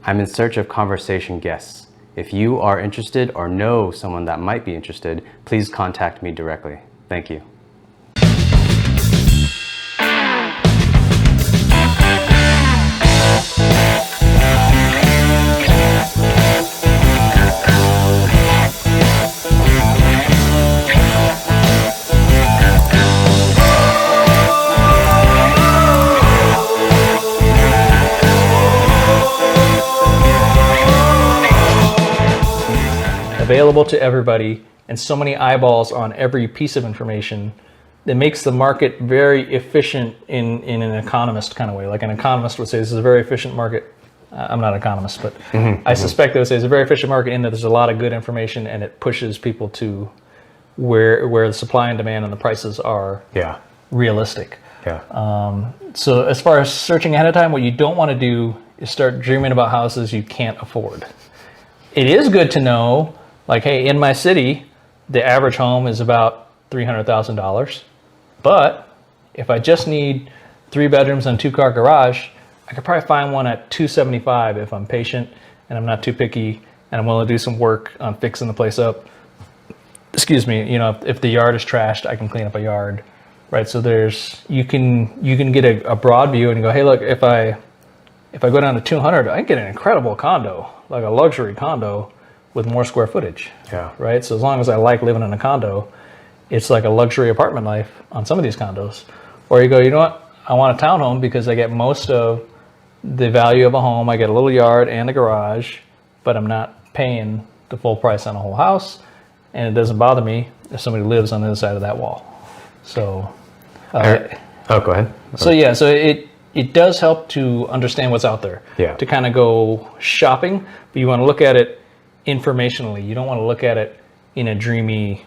I'm in search of conversation guests. If you are interested or know someone that might be interested, please contact me directly. Thank you. Available to everybody, and so many eyeballs on every piece of information that makes the market very efficient in an economist kind of way. Like an economist would say, this is a very efficient market. I'm not an economist, but I suspect they would say it's a very efficient market in that there's a lot of good information and it pushes people to where the supply and demand and the prices are realistic. So as far as searching ahead of time, what you don't want to do is start dreaming about houses you can't afford. It is good to know, like, hey, in my city, the average home is about $300,000. But if I just need 3 bedrooms and 2-car garage, I could probably find one at $275 if I'm patient and I'm not too picky and I'm willing to do some work on fixing the place up. Excuse me, you know, if the yard is trashed, I can clean up a yard, right? So you can get a broad view and go, hey, look, if I go down to 200, I can get an incredible condo, like a luxury condo with more square footage, right? So as long as I like living in a condo, it's like a luxury apartment life on some of these condos. Or you go, you know what? I want a townhome because I get most of the value of a home. I get a little yard and a garage, but I'm not paying the full price on a whole house. And it doesn't bother me if somebody lives on the other side of that wall. So, go ahead. So yeah, so it does help to understand what's out there. To kind of go shopping, but you want to look at it informationally. You don't want to look at it in a dreamy,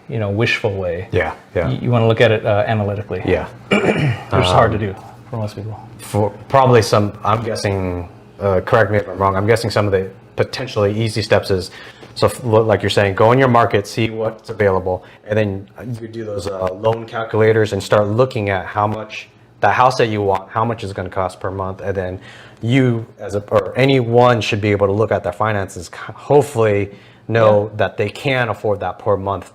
wishful way. You want to look at it analytically. Which is hard to do for most people. For probably I'm guessing, correct me if I'm wrong, I'm guessing some of the potentially easy steps is, so like you're saying, go in your market, see what's available, and then you do those loan calculators and start looking at how much the house that you want, how much is going to cost per month, and then you or anyone should be able to look at their finances, hopefully know that they can afford that per month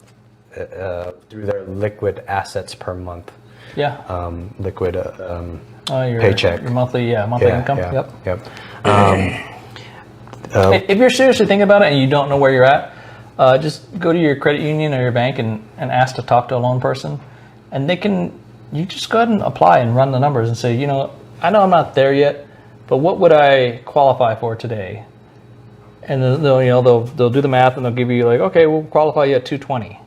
through their liquid assets per month. Liquid paycheck. Your monthly income. If you're seriously thinking about it and you don't know where you're at, just go to your credit union or your bank and ask to talk to a loan person, and you just go ahead and apply and run the numbers and say, you know, I know I'm not there yet, but what would I qualify for today? And they'll do the math and they'll give you like, okay, we'll qualify you at 220.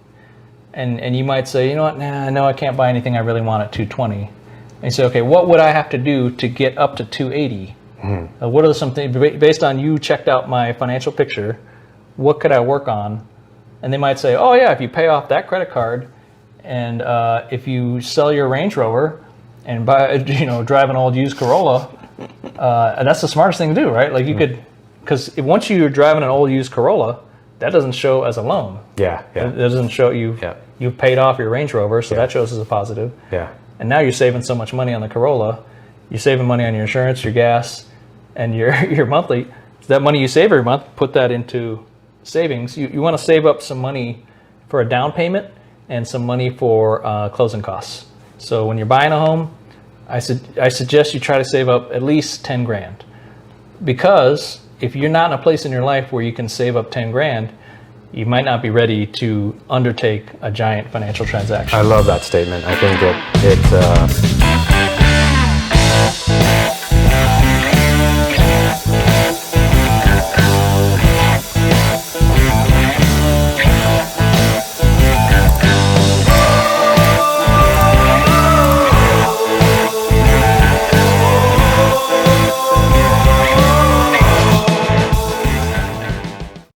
And you might say, you know what, no, I can't buy anything I really want at 220. And you say, okay, what would I have to do to get up to 280? What are some things, based on you checked out my financial picture, what could I work on? And they might say, oh yeah, if you pay off that credit card, and if you sell your Range Rover and drive an old used Corolla, that's the smartest thing to do, right? Like you could, because once you're driving an old used Corolla, that doesn't show as a loan. It doesn't show you've paid off your Range Rover, so that shows as a positive. And now you're saving so much money on the Corolla. You're saving money on your insurance, your gas, and your monthly. So that money you save every month, put that into savings. You want to save up some money for a down payment and some money for closing costs. So when you're buying a home, I suggest you try to save up at least 10 grand. Because if you're not in a place in your life where you can save up 10 grand, you might not be ready to undertake a giant financial transaction. I love that statement. I think it